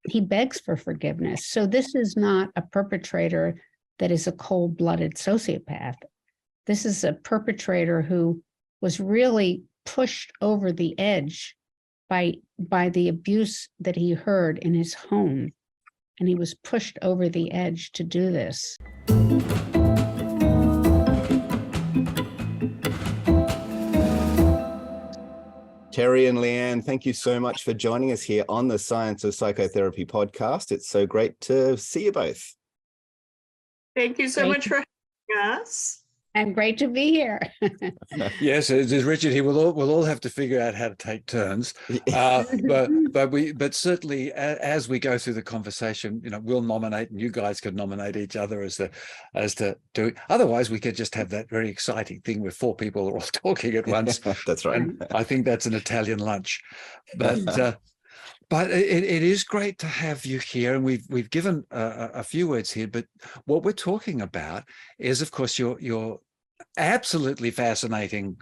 he begs for forgiveness. So this is not a perpetrator that is a cold-blooded sociopath. This is a perpetrator who was really pushed over the edge by the abuse that he heard in his home. And he was pushed over the edge to do this. Terry and Leanne, thank you so much for joining us here on the Science of Psychotherapy podcast. It's so great to see you both. Thank you so much for having us. And great to be here. Yes, as Richard, we'll all have to figure out how to take turns. But certainly as we go through the conversation, we'll nominate, and you guys could nominate each other as to do it. Otherwise, we could just have that very exciting thing where four people are all talking at once. That's right. And I think that's an Italian lunch. But it is great to have you here, and we've given a few words here. But what we're talking about is, of course, your absolutely fascinating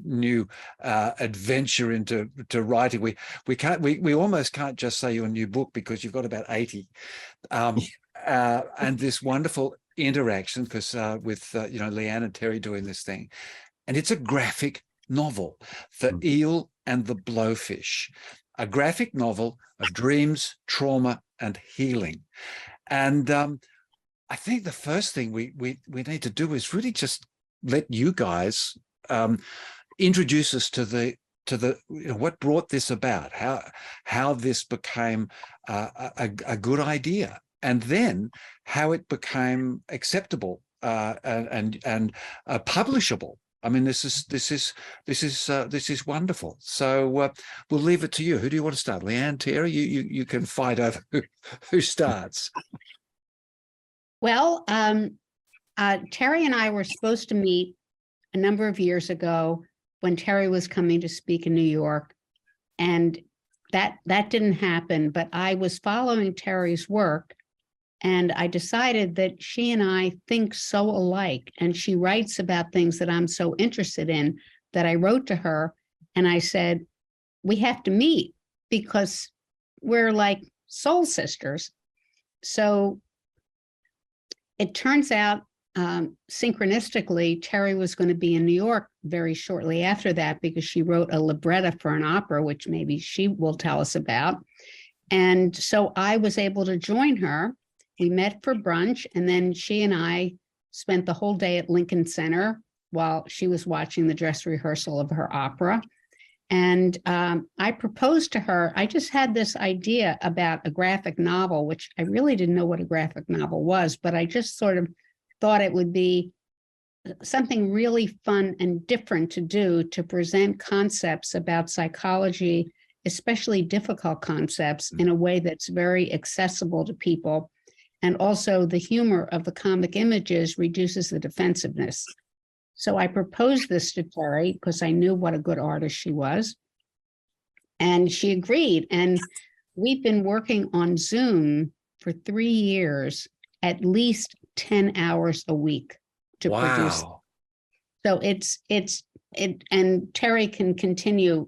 new adventure into writing. We almost can't just say your new book because you've got about 80, and this wonderful interaction because with Leanne and Terry doing this thing, and it's a graphic novel, The Eel and the Blowfish. A graphic novel of dreams, trauma, and healing. And I think the first thing we need to do is really just let you guys introduce us to the what brought this about, how this became a good idea, and then how it became acceptable and publishable. I mean, this is wonderful. So we'll leave it to you. Who do you want to start? Leanne, Terry, you can fight over who starts. Well, Terry and I were supposed to meet a number of years ago when Terry was coming to speak in New York, and that didn't happen. But I was following Terry's work, and I decided that she and I think so alike, and she writes about things that I'm so interested in that I wrote to her and I said, we have to meet because we're like soul sisters. So it turns out synchronistically, Terry was going to be in New York very shortly after that because she wrote a libretto for an opera, which maybe she will tell us about. And so I was able to join her. We met for brunch, and then she and I spent the whole day at Lincoln Center while she was watching the dress rehearsal of her opera. And I proposed to her, I just had this idea about a graphic novel, which I really didn't know what a graphic novel was, but I just sort of thought it would be something really fun and different to do to present concepts about psychology, especially difficult concepts, in a way that's very accessible to people. And also the humor of the comic images reduces the defensiveness. So I proposed this to Terry because I knew what a good artist she was. And she agreed. And we've been working on Zoom for 3 years, at least 10 hours a week to produce. So and Terry can continue.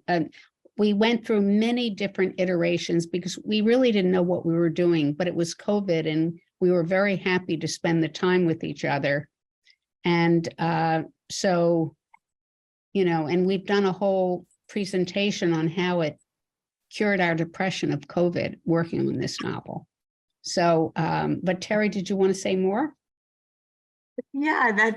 We went through many different iterations because we really didn't know what we were doing, but it was COVID and we were very happy to spend the time with each other. And so, and we've done a whole presentation on how it cured our depression of COVID working on this novel. So, but Terry, did you want to say more? Yeah,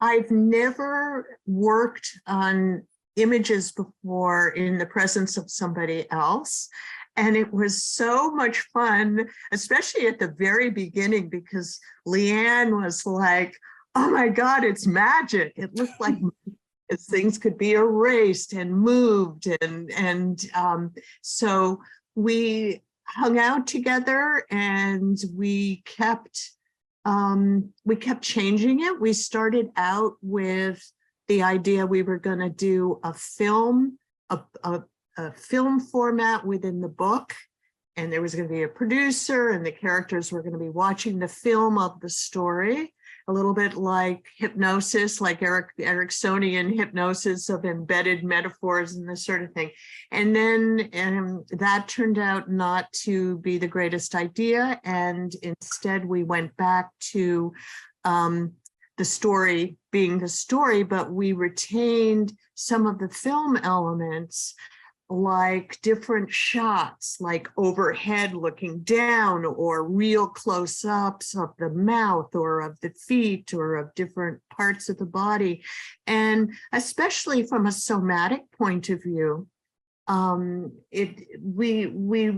I've never worked on images before in the presence of somebody else. And it was so much fun, especially at the very beginning, because Leanne was like, oh my God, it's magic. It looked like things could be erased and moved. And so we hung out together and we kept changing it. We started out with the idea we were going to do a film format within the book, and there was going to be a producer and the characters were going to be watching the film of the story. a little bit like hypnosis, like Ericksonian hypnosis of embedded metaphors and this sort of thing. And then that turned out not to be the greatest idea. And instead we went back to the story being the story, but we retained some of the film elements, like different shots, like overhead looking down, or real close-ups of the mouth or of the feet or of different parts of the body. And especially from a somatic point of view, we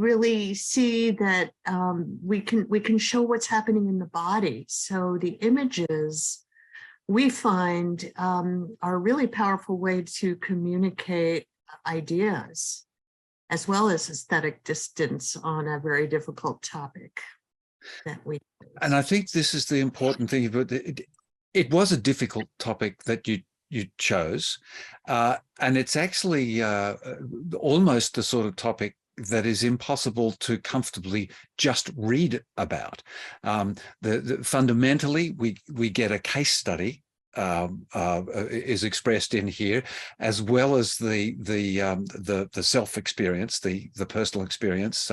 really see that we can show what's happening in the body. So the images we find are a really powerful way to communicate ideas, as well as aesthetic distance on a very difficult topic that we. And I think this is the important thing, but it was a difficult topic that you chose, and it's actually almost the sort of topic that is impossible to comfortably just read about. Fundamentally, we get a case study is expressed in here, as well as the self experience, the personal experience,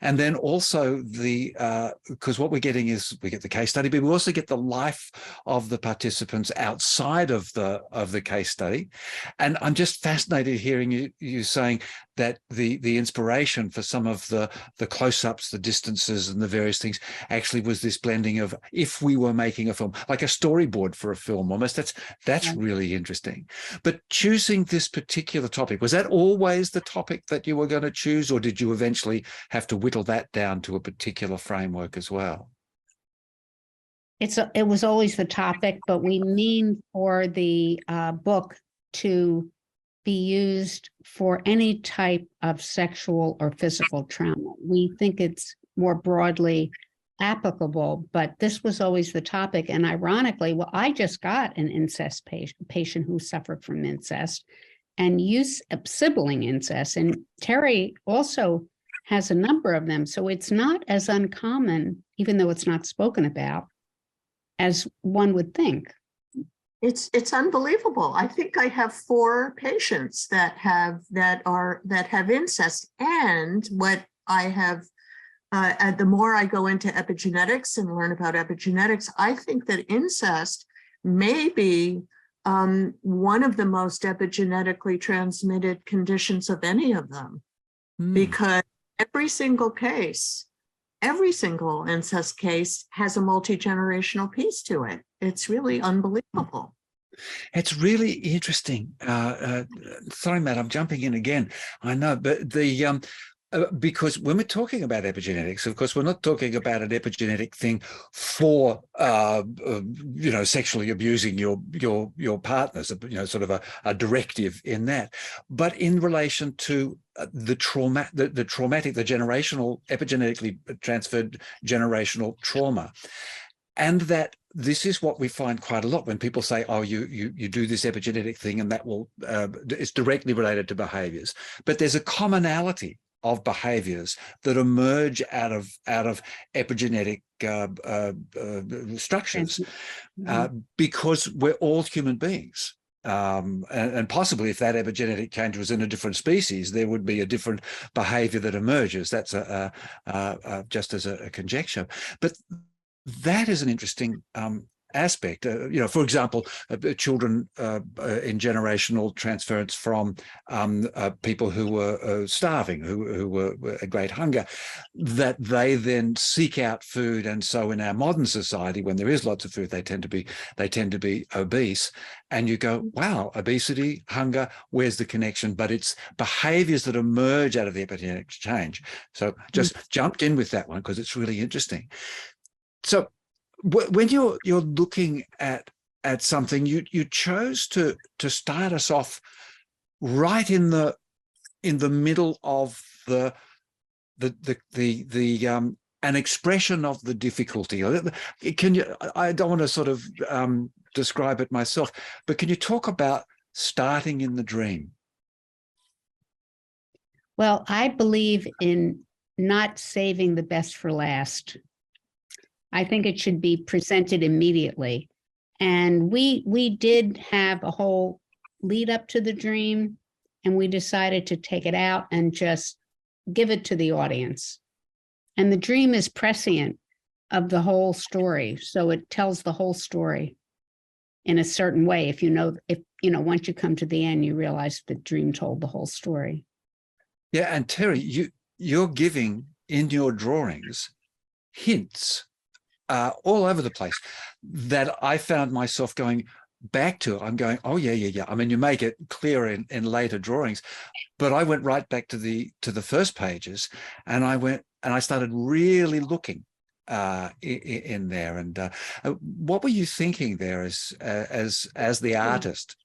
and then also because what we're getting is we get the case study, but we also get the life of the participants outside of the case study. And I'm just fascinated hearing you saying that the inspiration for some of the close-ups, the distances, and the various things actually was this blending of, if we were making a film, like a storyboard for a film almost. That's really interesting. But choosing this particular topic, was that always the topic that you were going to choose, or did you eventually have to whittle that down to a particular framework as well? It was always the topic, but we mean for the book to be used for any type of sexual or physical trauma. We think it's more broadly applicable, but this was always the topic. And ironically, well, I just got an incest patient who suffered from incest and sibling incest. And Terry also has a number of them. So it's not as uncommon, even though it's not spoken about, as one would think. It's unbelievable. I think I have 4 patients that have incest. And what I have, the more I go into epigenetics and learn about epigenetics, I think that incest may be one of the most epigenetically transmitted conditions of any of them, because every single incest case has a multi-generational piece to it. It's really unbelievable. It's really interesting. Sorry, Matt, I'm jumping in again. I know, but because when we're talking about epigenetics, of course, we're not talking about an epigenetic thing for sexually abusing your partners, sort of a directive in that, but in relation to the generational, epigenetically transferred generational trauma. And that this is what we find quite a lot when people say, oh, you do this epigenetic thing and that will it's directly related to behaviors. But there's a commonality of behaviors that emerge out of epigenetic structures, because we're all human beings. And possibly if that epigenetic change was in a different species, there would be a different behavior that emerges. That's just as a conjecture. But that is an interesting aspect. For example, children in generational transference from people who were starving, who were at great hunger, that they then seek out food. And so in our modern society, when there is lots of food, they tend to be obese. And you go, wow, obesity, hunger, where's the connection? But it's behaviors that emerge out of the epigenetic change. So just jumped in with that one because it's really interesting. So when you're looking at something, you chose to start us off right in the middle of the an expression of the difficulty. Can you? I don't want to sort of describe it myself, but can you talk about starting in the dream? Well, I believe in not saving the best for last. I think it should be presented immediately. And we did have a whole lead up to the dream, and we decided to take it out and just give it to the audience. And the dream is prescient of the whole story. So it tells the whole story in a certain way. If once you come to the end, you realize the dream told the whole story. Yeah, and Terry, you're giving in your drawings hints all over the place that I found myself going back to. I'm going, oh yeah. I mean, you make it clear in later drawings, but I went right back to the first pages, and I started really looking in there. And what were you thinking there as the artist?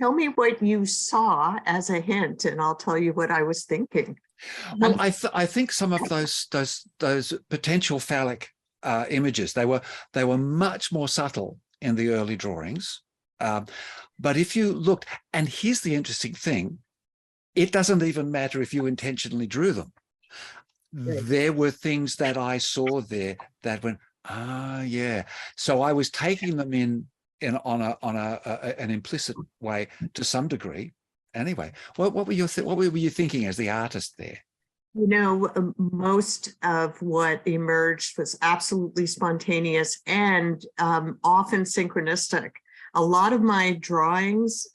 Tell me what you saw as a hint, and I'll tell you what I was thinking. Well, I think some of those potential phallic images, they were much more subtle in the early drawings. But if you looked, and here's the interesting thing, it doesn't even matter if you intentionally drew them. Right. There were things that I saw there that went, yeah. So I was taking them in on an implicit way to some degree. Anyway, what were you thinking as the artist there? Most of what emerged was absolutely spontaneous and often synchronistic. A lot of my drawings,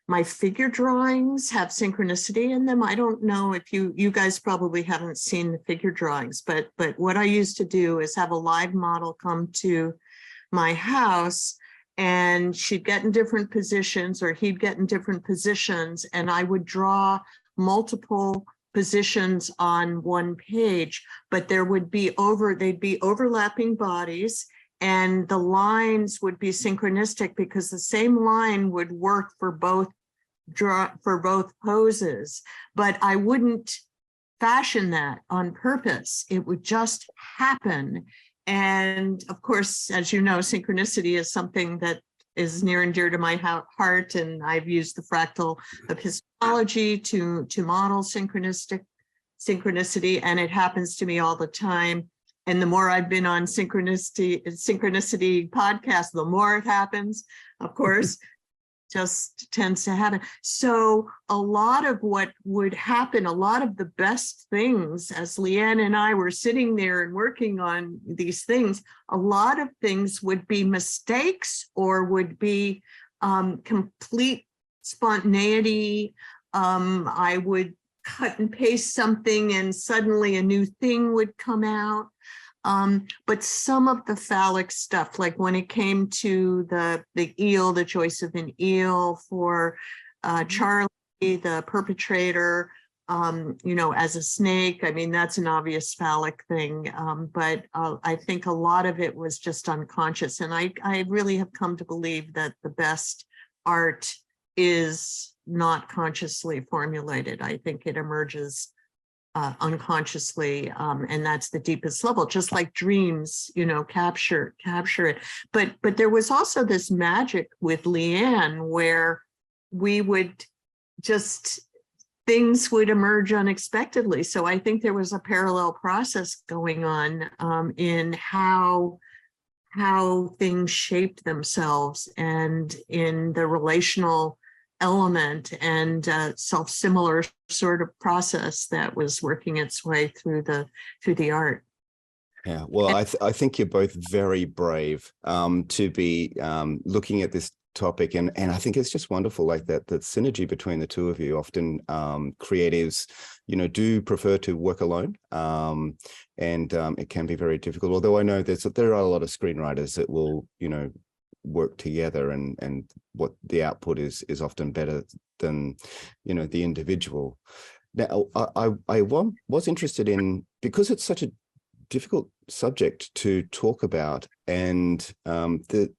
my figure drawings, have synchronicity in them. I don't know if you guys probably haven't seen the figure drawings, but what I used to do is have a live model come to my house, and she'd get in different positions, or he'd get in different positions, and I would draw multiple positions on one page, but they'd be overlapping bodies, and the lines would be synchronistic because the same line would work for both poses. But I wouldn't fashion that on purpose. It would just happen. And of course, as you know, synchronicity is something that is near and dear to my heart, and I've used the fractal epistemology to model synchronicity, and it happens to me all the time. And the more I've been on synchronicity podcasts, the more it happens, of course. Just tends to happen. So a lot of what would happen, a lot of the best things, as Leanne and I were sitting there and working on these things, a lot of things would be mistakes or would be complete spontaneity. I would cut and paste something and suddenly a new thing would come out. But some of the phallic stuff, like when it came to the eel, the choice of an eel for Charlie, the perpetrator, as a snake, I mean, that's an obvious phallic thing. But I think a lot of it was just unconscious. And I really have come to believe that the best art is not consciously formulated. I think it emerges unconsciously, and that's the deepest level, just like dreams, capture it. But there was also this magic with Leanne where we would things would emerge unexpectedly. So I think there was a parallel process going on in how things shaped themselves and in the relational element and self-similar sort of process that was working its way through the art. Yeah, well, I think you're both very brave to be looking at this topic, and I think it's just wonderful, like that synergy between the two of you. Often creatives, do prefer to work alone, and it can be very difficult. Although I know there are a lot of screenwriters that will, work together, and what the output is often better than the individual. Now I was interested in, because it's such a difficult subject to talk about, and the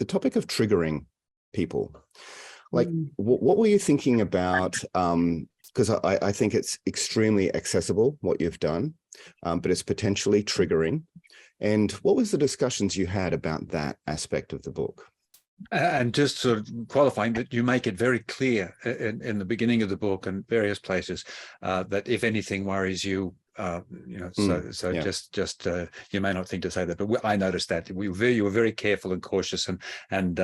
topic of triggering people, like what were you thinking about, because I think it's extremely accessible what you've done, but it's potentially triggering. And what was the discussions you had about that aspect of the book? And just sort of qualifying that you make it very clear in the beginning of the book and various places that if anything worries you, So yeah. just you may not think to say that, but I noticed that you were very careful and cautious and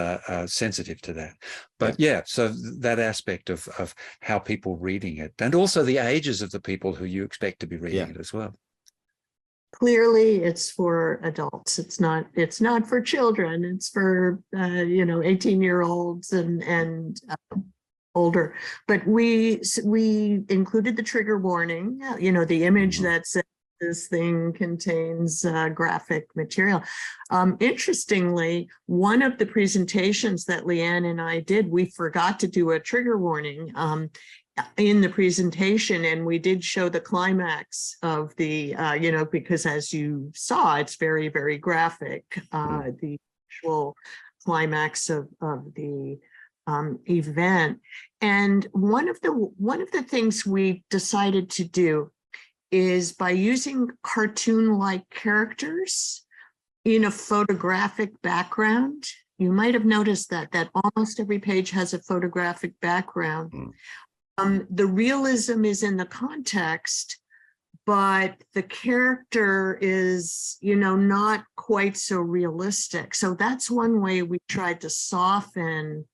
sensitive to that. But so that aspect of how people reading it, and also the ages of the people who you expect to be reading it as well. Clearly, it's for adults. It's not for children. It's for 18-year-olds and older. But we included the trigger warning. The image that says this thing contains graphic material. Interestingly, one of the presentations that Leanne and I did, we forgot to do a trigger warning in the presentation, and we did show the climax of the because as you saw, it's very, very graphic, the actual climax of the event. And one of the things we decided to do is, by using cartoon-like characters in a photographic background. You might have noticed that almost every page has a photographic background. The realism is in the context, but the character is, not quite so realistic. So that's one way we tried to soften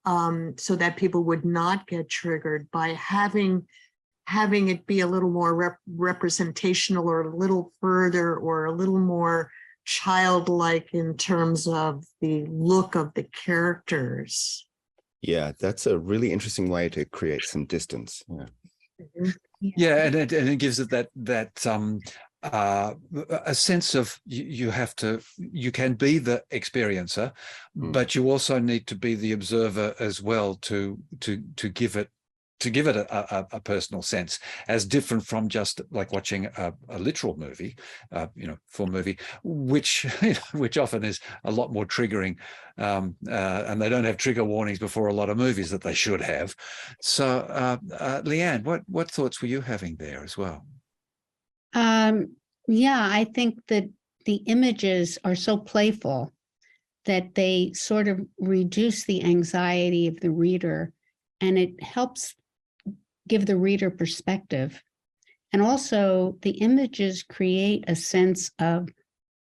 so that people would not get triggered, by having it be a little more representational, or a little further, or a little more childlike in terms of the look of the characters. Yeah, that's a really interesting way to create some distance. Yeah, and it gives it that a sense of you can be the experiencer, but you also need to be the observer as well to give it a personal sense, as different from just like watching a literal movie, full movie, which often is a lot more triggering, and they don't have trigger warnings before a lot of movies that they should have. So, Leanne, what thoughts were you having there as well? I think that the images are so playful that they sort of reduce the anxiety of the reader, and it helps give the reader perspective. And also, the images create a sense of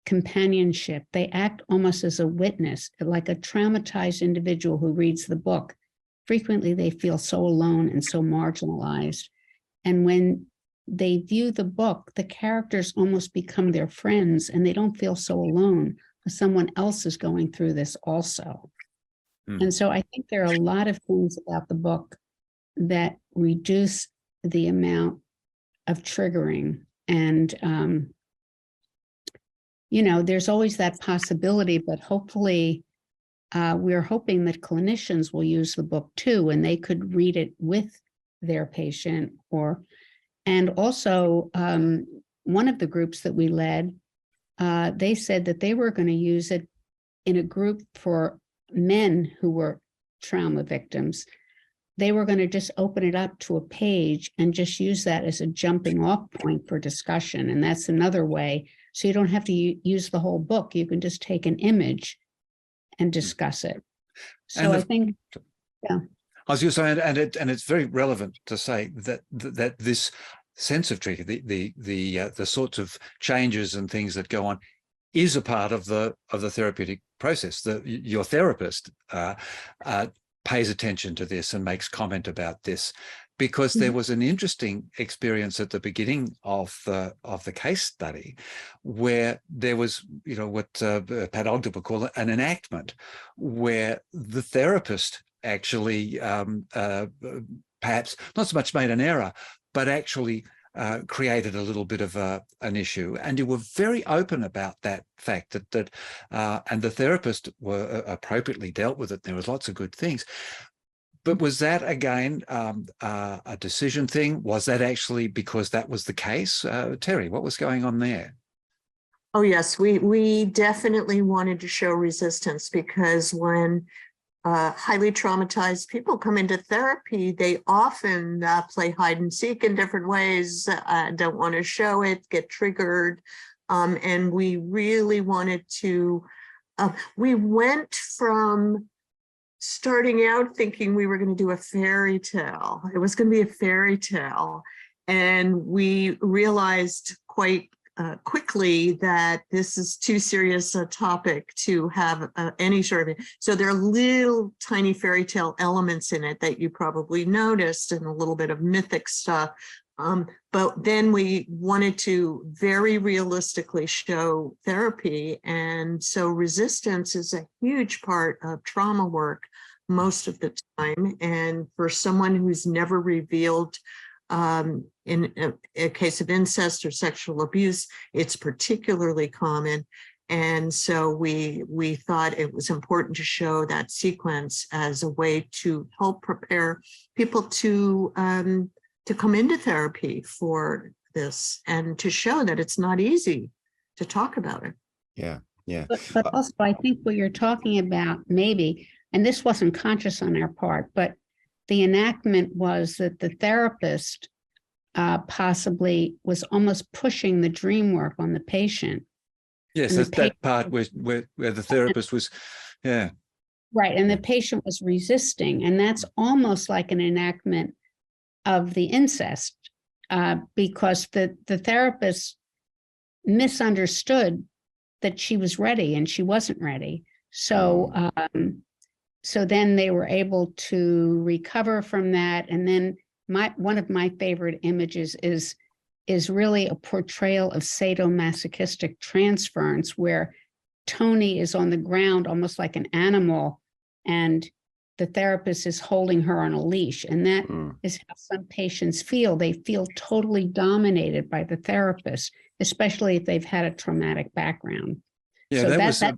companionship. They act almost as a witness, like a traumatized individual who reads the book. Frequently, they feel so alone and so marginalized. And when they view the book, the characters almost become their friends, and they don't feel so alone, because someone else is going through this also. And so I think there are a lot of things about the book that reduce the amount of triggering. And, there's always that possibility, but hopefully we're hoping that clinicians will use the book too, and they could read it with their patient. And also one of the groups that we led, they said that they were going to use it in a group for men who were trauma victims. They were going to just open it up to a page and just use that as a jumping off point for discussion. And that's another way. So you don't have to use the whole book. You can just take an image and discuss it. So I think, yeah. I was going to say, and it's very relevant to say that this sense of trigger, the sorts of changes and things that go on, is a part of the therapeutic process. Your therapist pays attention to this and makes comment about this, because there was an interesting experience at the beginning of the case study where there was, what Pat Ogden would call an enactment, where the therapist actually perhaps not so much made an error, but actually created a little bit of an issue. And you were very open about that fact that and the therapist were appropriately dealt with it. There was lots of good things. But was that, again, a decision thing? Was that actually because that was the case? Terry, what was going on there? Oh, yes, we definitely wanted to show resistance, because when highly traumatized people come into therapy, they often play hide and seek in different ways, don't want to show it, get triggered. And we really wanted to, we went from starting out thinking we were going to do a fairy tale. It was going to be a fairy tale. And we realized quite quickly that this is too serious a topic to have any sort of, so there are little tiny fairy tale elements in it that you probably noticed, and a little bit of mythic stuff. But then we wanted to very realistically show therapy. And so resistance is a huge part of trauma work most of the time. And for someone who's never revealed in a case of incest or sexual abuse, it's particularly common. And so we thought it was important to show that sequence as a way to help prepare people to come into therapy for this, and to show that it's not easy to talk about it. Yeah, yeah. But also, I think what you're talking about, maybe, and this wasn't conscious on our part, but the enactment was that the therapist possibly was almost pushing the dream work on the patient. Yes, that's that part where the therapist was, yeah. Right, and the patient was resisting, and that's almost like an enactment of the incest, because the therapist misunderstood that she was ready and she wasn't ready. So so then they were able to recover from that. And then one of my favorite images is really a portrayal of sadomasochistic transference, where Tony is on the ground almost like an animal, and the therapist is holding her on a leash. And that is how some patients feel. They feel totally dominated by the therapist, especially if they've had a traumatic background. Yeah, so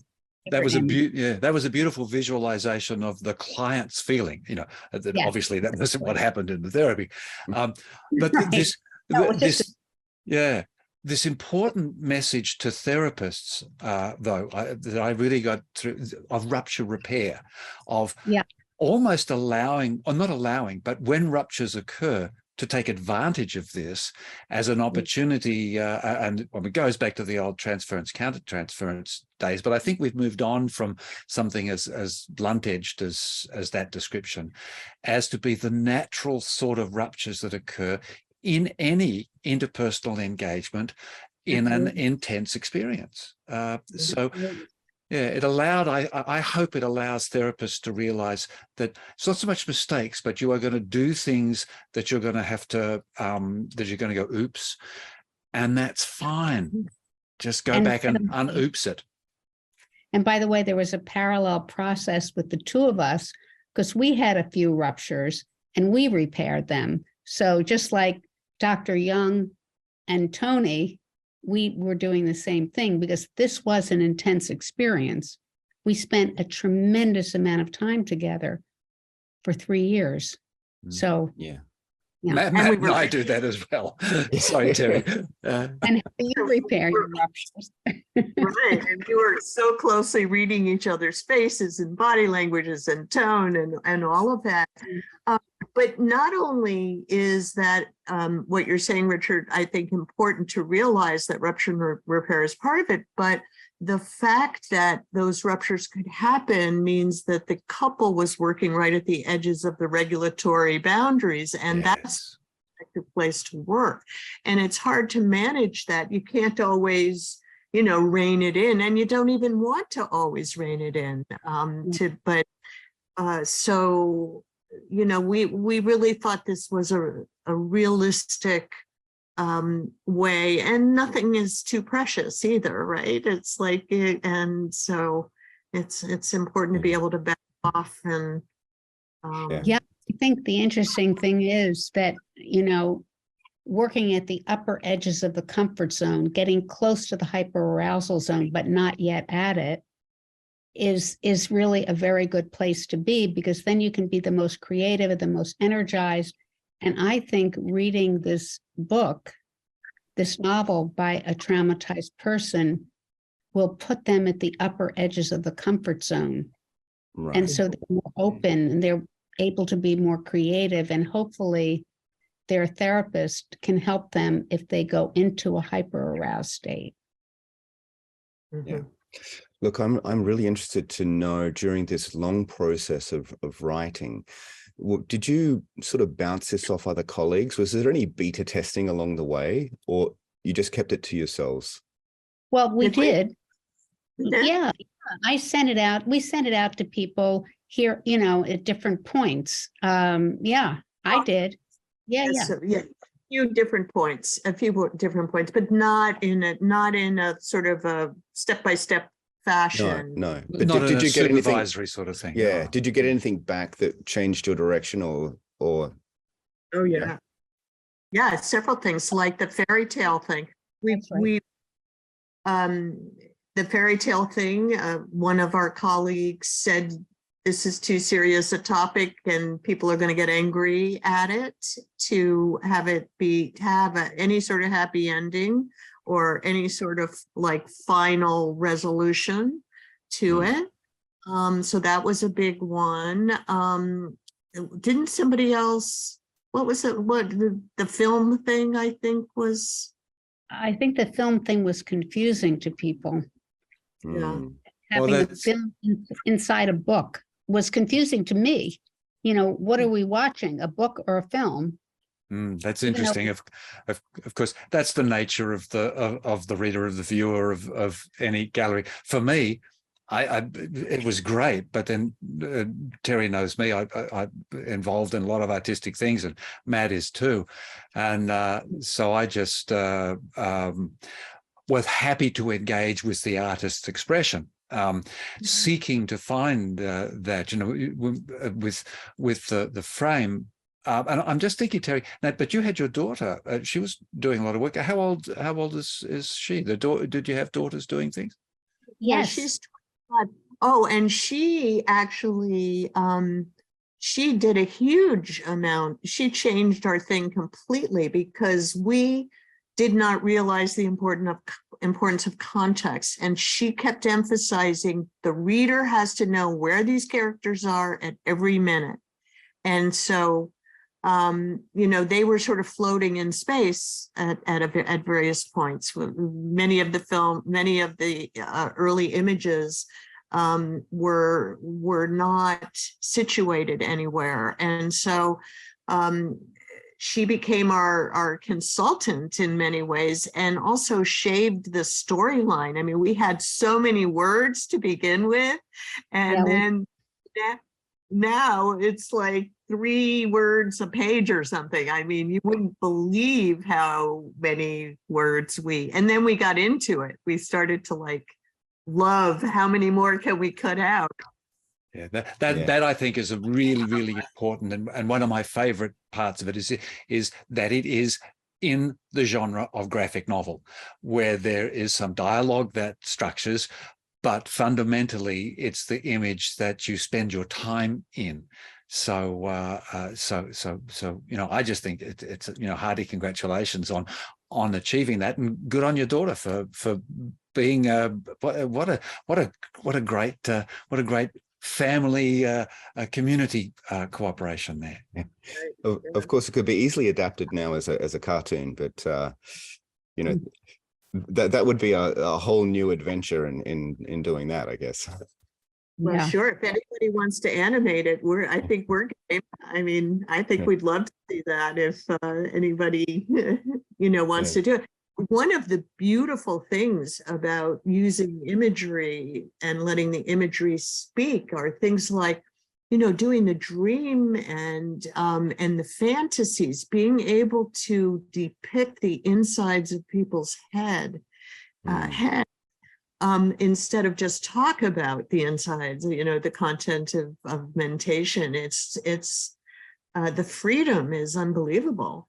that was a beautiful visualization of the client's feeling. You know, that obviously that wasn't what happened in the therapy, but right. This important message to therapists, though, that I really got through, of rupture repair, of almost allowing, or not allowing, but when ruptures occur, to take advantage of this as an opportunity. And it goes back to the old transference, countertransference days, but I think we've moved on from something as blunt-edged as that description, as to be the natural sort of ruptures that occur in any interpersonal engagement in an intense experience. So yeah, it allowed, I hope it allows therapists to realize that it's not so much mistakes, but you are going to do things that you're going to have to, that you're going to go, oops, and that's fine. Just go back and un-oops it. And by the way, there was a parallel process with the two of us, because we had a few ruptures and we repaired them. So just like Dr. Young and Tony, we were doing the same thing, because this was an intense experience. We spent a tremendous amount of time together for 3 years. So Matt and I do that as well. Sorry, Terry. And how do you repair your ruptures? Right, and you were so closely reading each other's faces and body languages and tone and all of that. But not only is that what you're saying, Richard, I think important to realize that rupture repair is part of it, but the fact that those ruptures could happen means that the couple was working right at the edges of the regulatory boundaries, and that's an effective place to work. And it's hard to manage that. You can't always, rein it in, and you don't even want to always rein it in. So we really thought this was a realistic way, and nothing is too precious either, right? It's like, and so it's important to be able to back off and I think the interesting thing is that, working at the upper edges of the comfort zone, getting close to the hyperarousal zone, but not yet at it, is really a very good place to be, because then you can be the most creative and the most energized. And I think reading this book, this novel by a traumatized person, will put them at the upper edges of the comfort zone. Right. And so they're more open and they're able to be more creative, and hopefully their therapist can help them if they go into a hyper-aroused state. Yeah. Look, I'm really interested to know, during this long process of writing, did you sort of bounce this off other colleagues? Was there any beta testing along the way, or you just kept it to yourselves? Well, we Did we? did. We did? Yeah, I sent it out. We sent it out to people here, at different points. Yeah, I did. Yeah, Yes, yeah. so, yeah, a few different points, but not in a sort of a step-by-step fashion. No. But Not did a you get anything? supervisory sort of thing. Yeah. no. Did you get anything back that changed your direction, or? Oh, yeah. Yeah, several things, like the fairy tale thing. That's right. The fairy tale thing, one of our colleagues said, this is too serious a topic and people are going to get angry at it, to have any sort of happy ending or any sort of like final resolution to it. So that was a big one. Didn't somebody else, what was it? What the film thing, I think, was? I think the film thing was confusing to people. Yeah. Having a film inside a book was confusing to me. What are we watching, a book or a film? That's interesting. Of course, that's the nature of the reader, of the viewer, of any gallery. For me, it was great, but then Terry knows me. I involved in a lot of artistic things, and Matt is too, and so I just was happy to engage with the artist's expression. Seeking to find that, with the frame. And I'm just thinking, Terry, Nat, but you had your daughter. She was doing a lot of work. How old is she? Did you have daughters doing things? Yeah, Yes. she's 25. Oh, and she actually, she did a huge amount. She changed our thing completely, because we did not realize the importance of context. And she kept emphasizing the reader has to know where these characters are at every minute. And so, they were sort of floating in space at various points. Many of the early images were not situated anywhere. And so she became our consultant in many ways, and also shaped the storyline. I mean, we had so many words to begin with, and then now it's like 3 words a page or something. I mean, you wouldn't believe how many words and then we got into it. We started to love how many more can we cut out. Yeah, that I think is a really, really important, and one of my favorite parts of it is that it is in the genre of graphic novel, where there is some dialogue that structures, but fundamentally it's the image that you spend your time in. So I just think it's hearty congratulations on achieving that, and good on your daughter for being what a great family community cooperation there. Yeah. Of course, it could be easily adapted now as a cartoon, but that would be a whole new adventure in doing that, I guess. Well, Yeah. sure. If anybody wants to animate it, I think we're game. I mean, I think we'd love to see that if anybody, wants to do it. One of the beautiful things about using imagery and letting the imagery speak are things like, doing the dream and the fantasies, being able to depict the insides of people's head, instead of just talk about the insides, the content of mentation. It's the freedom is unbelievable.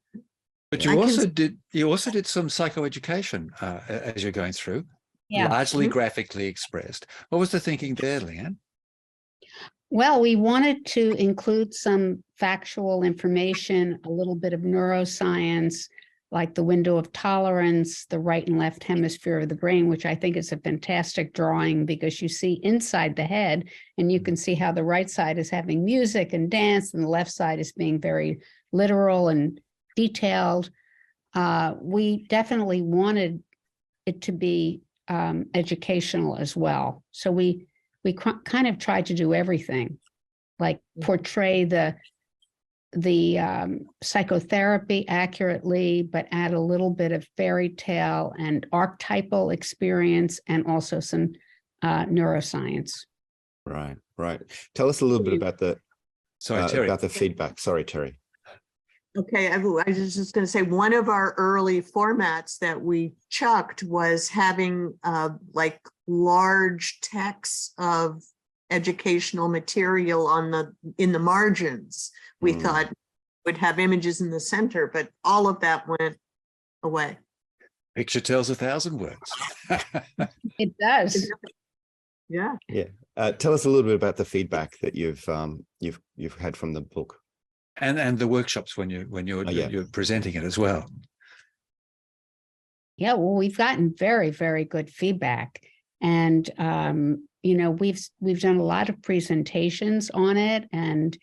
But you also did some psychoeducation as you're going through, largely graphically expressed. What was the thinking there, Leanne? Well, we wanted to include some factual information, a little bit of neuroscience, like the window of tolerance, the right and left hemisphere of the brain, which I think is a fantastic drawing, because you see inside the head and you can see how the right side is having music and dance and the left side is being very literal and detailed. We definitely wanted it to be educational as well. So we kind of tried to do everything, like portray the psychotherapy accurately, but add a little bit of fairy tale and archetypal experience, and also some neuroscience. Right, right. Tell us a little bit about the Terry. about the feedback. Sorry, Terry. Okay, I was just going to say, one of our early formats that we chucked was having like large texts of educational material in the margins. We thought would have images in the center, but all of that went away. Picture tells 1,000 words. It does. Yeah. Yeah. Tell us a little bit about the feedback that you've had from the book. And the workshops when you're presenting it as well. Yeah, well, we've gotten very, very good feedback, and we've done a lot of presentations on it, and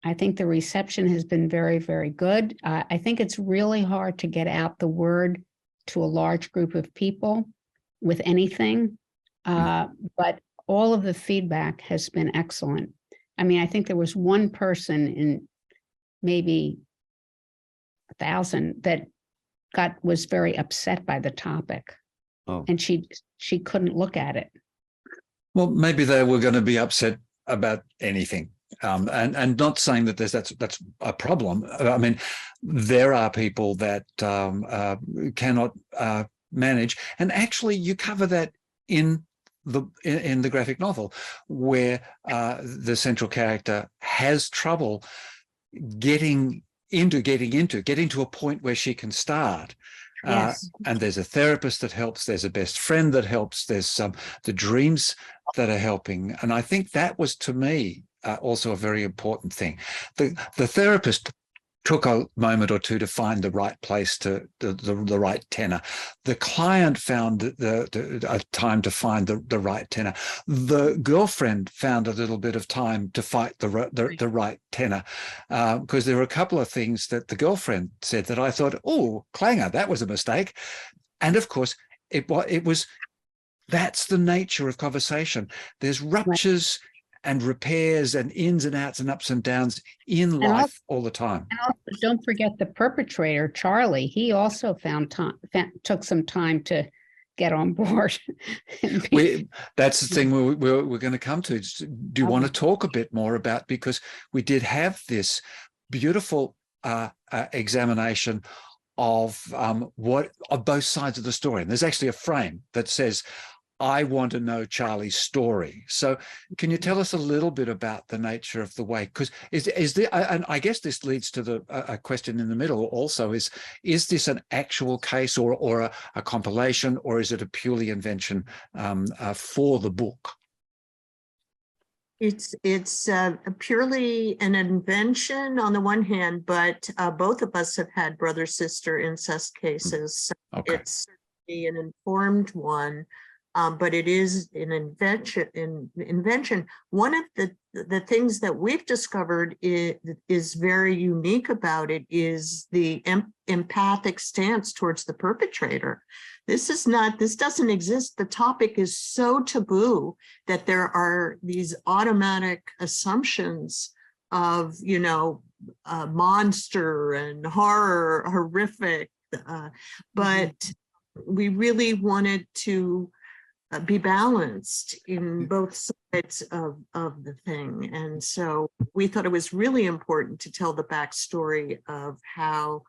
I think the reception has been very, very good. I think it's really hard to get out the word to a large group of people with anything, but all of the feedback has been excellent. I mean, I think there was one person in maybe 1,000 that was very upset by the topic, and she couldn't look at it. Well, maybe they were going to be upset about anything, and not saying that that's a problem. I mean, there are people that cannot manage, and actually, you cover that in the graphic novel, where the central character has trouble getting to a point where she can start. Yes. And there's a therapist that helps, there's a best friend that helps, there's the dreams that are helping. And I think that was, to me, also a very important thing. The therapist took a moment or two to find the right place, to the right tenor. The client found a time to find the right tenor. The girlfriend found a little bit of time to fight the right tenor, because there were a couple of things that the girlfriend said that I thought, oh, clanger, that was a mistake. And of course, it was that's the nature of conversation. There's ruptures and repairs and ins and outs and ups and downs in life all the time. And also, don't forget the perpetrator, Charlie. He also took some time to get on board. That's the thing we're going to come to. Do you want to talk a bit more about, because we did have this beautiful examination of both sides of the story. And there's actually a frame that says, I want to know Charlie's story. So can you tell us a little bit about the nature of the way? Because is there, and I guess this leads to a question in the middle also, is this an actual case or a compilation, or is it a purely invention for the book? It's purely an invention on the one hand, but both of us have had brother-sister incest cases. So it's certainly an informed one. But it is an invention. One of the things that we've discovered is very unique about it is the empathic stance towards the perpetrator. This doesn't exist. The topic is so taboo that there are these automatic assumptions of, monster and horror, horrific. But we really wanted to be balanced in both sides of the thing. And so we thought it was really important to tell the backstory of how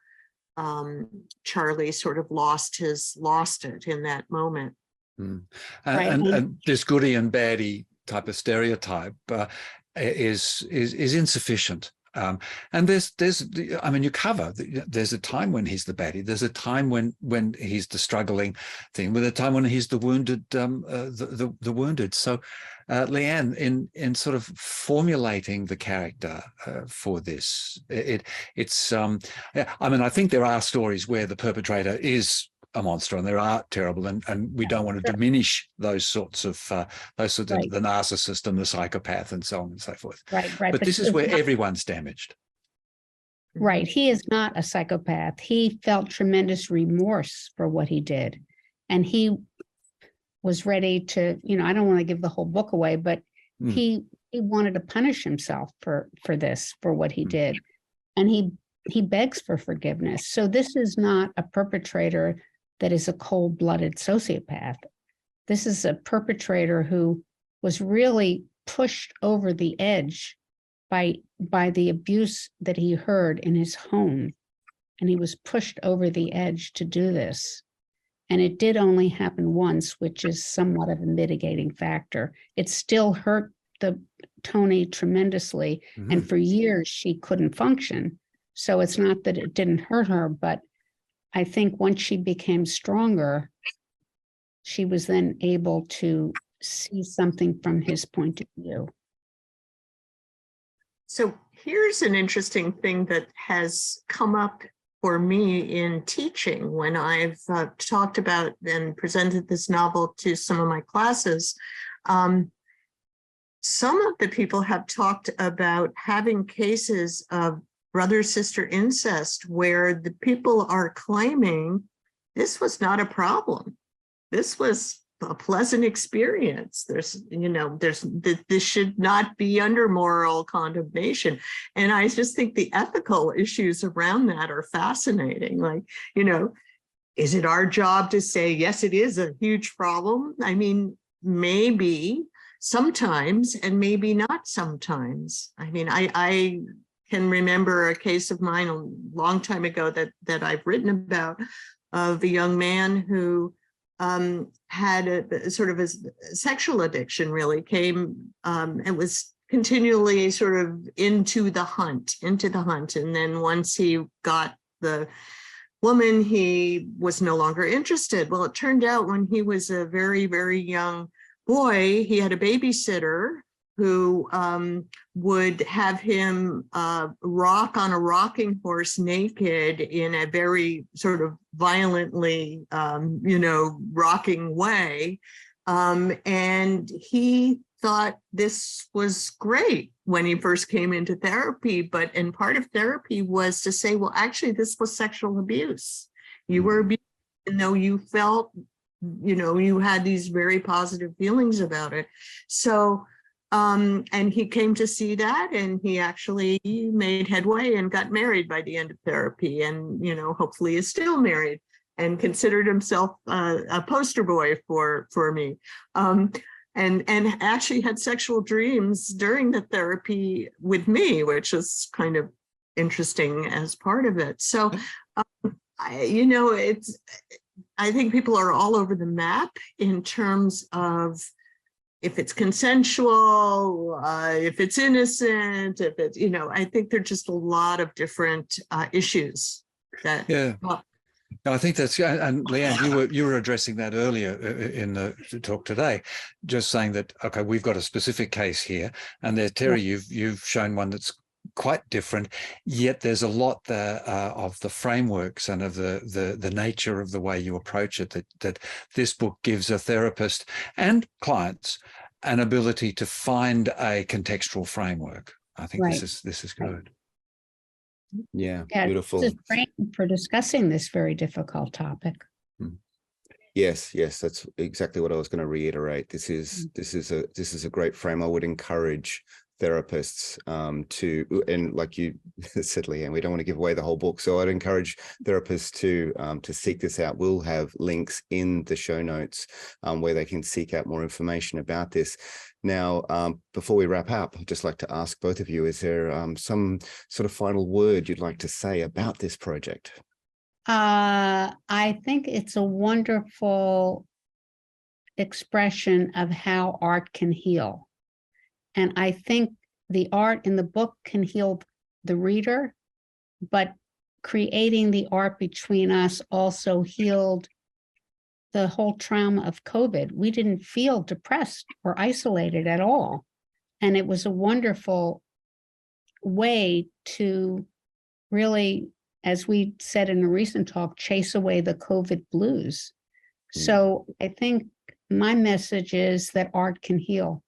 Charlie sort of lost it in that moment. And this goody and baddie type of stereotype is insufficient. And there's you cover, there's a time when he's the baddie, there's a time when he's the struggling thing, with a time when he's the wounded, the wounded. So Leanne, in sort of formulating the character for this, I think there are stories where the perpetrator is a monster, and there are terrible, and we don't want to diminish those sorts of the narcissist and the psychopath and so on and so forth. Right. But this is where everyone's damaged. Right. He is not a psychopath. He felt tremendous remorse for what he did, and he was ready to, I don't want to give the whole book away, but he wanted to punish himself for what he did. and he begs for forgiveness. So this is not a perpetrator that is a cold-blooded sociopath. This is a perpetrator who was really pushed over the edge by the abuse that he heard in his home. And he was pushed over the edge to do this. And it did only happen once, which is somewhat of a mitigating factor. It still hurt Tony tremendously. Mhm. And for years, she couldn't function. So it's not that it didn't hurt her, but I think once she became stronger, she was then able to see something from his point of view. So here's an interesting thing that has come up for me in teaching when I've talked about and presented this novel to some of my classes. Some of the people have talked about having cases of brother-sister incest where the people are claiming this was not a problem. This was a pleasant experience. This should not be under moral condemnation. And I just think the ethical issues around that are fascinating. Like, is it our job to say, yes, it is a huge problem? I mean, maybe sometimes, and maybe not sometimes. I mean, I can remember a case of mine a long time ago that I've written about, of a young man who had a sort of a sexual addiction, really came and was continually sort of into the hunt. And then once he got the woman, he was no longer interested. Well, it turned out when he was a very, very young boy, he had a babysitter who would have him rock on a rocking horse naked in a very sort of violently, rocking way. And he thought this was great when he first came into therapy. And part of therapy was to say, well, actually, this was sexual abuse. You were abused, even though you felt, you had these very positive feelings about it. So, and he came to see that, and he actually made headway and got married by the end of therapy, and hopefully is still married, and considered himself a poster boy for me, and actually had sexual dreams during the therapy with me, which is kind of interesting as part of it. So, I think people are all over the map in terms of if it's consensual, if it's innocent, if it's, I think there are just a lot of different issues that. Yeah. No, I think that's, and Leanne, you were addressing that earlier in the talk today, just saying that, okay, we've got a specific case here, and there, Terry, you've shown one that's quite different, yet there's a lot there of the frameworks and of the nature of the way you approach it that this book gives a therapist and clients an ability to find a contextual framework. I think this is good. Yeah, beautiful. This is great for discussing this very difficult topic. Yes, that's exactly what I was going to reiterate. This is a great frame. I would encourage therapists and like you said, Leanne, we don't want to give away the whole book, so I'd encourage therapists to seek this out. We'll have links in the show notes where they can seek out more information about this. Now, before we wrap up, I'd just like to ask both of you, is there some sort of final word you'd like to say about this project? I think it's a wonderful expression of how art can heal. And I think the art in the book can heal the reader, but creating the art between us also healed the whole trauma of COVID. We didn't feel depressed or isolated at all. And it was a wonderful way to really, as we said in a recent talk, chase away the COVID blues. So I think my message is that art can heal.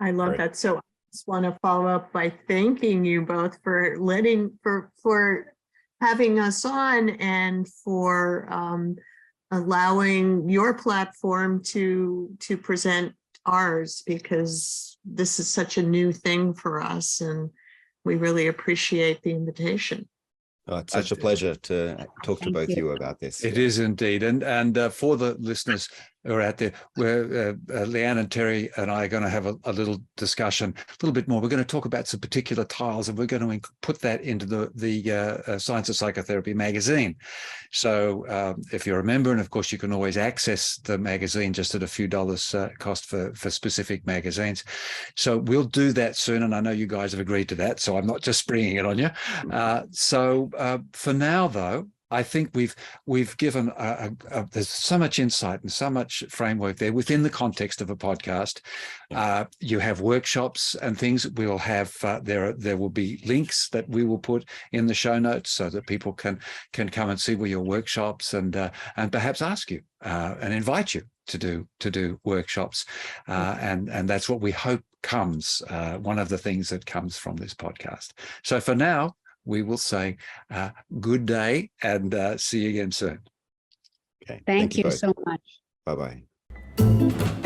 I love that. So I just want to follow up by thanking you both for for having us on, and for allowing your platform to present ours, because this is such a new thing for us, and we really appreciate the invitation. Oh, it's such a pleasure to talk to Thank both you. you about this. It is indeed. And for the listeners who are out there, where Leanne and Terry and I are going to have a little discussion, a little bit more. We're going to talk about some particular tiles, and we're going to put that into the Science of Psychotherapy magazine. So if you're a member, and of course you can always access the magazine just at a few dollars cost for specific magazines. So we'll do that soon, and I know you guys have agreed to that, so I'm not just springing it on you. So for now, though, I think we've given there's so much insight and so much framework there within the context of a podcast. You have workshops and things. We'll have there will be links that we will put in the show notes so that people can come and see where your workshops and perhaps ask you and invite you to do workshops, and that's what we hope comes. One of the things that comes from this podcast. So for now, we will say good day and see you again soon. Okay. Thank you both. so much. Bye-bye.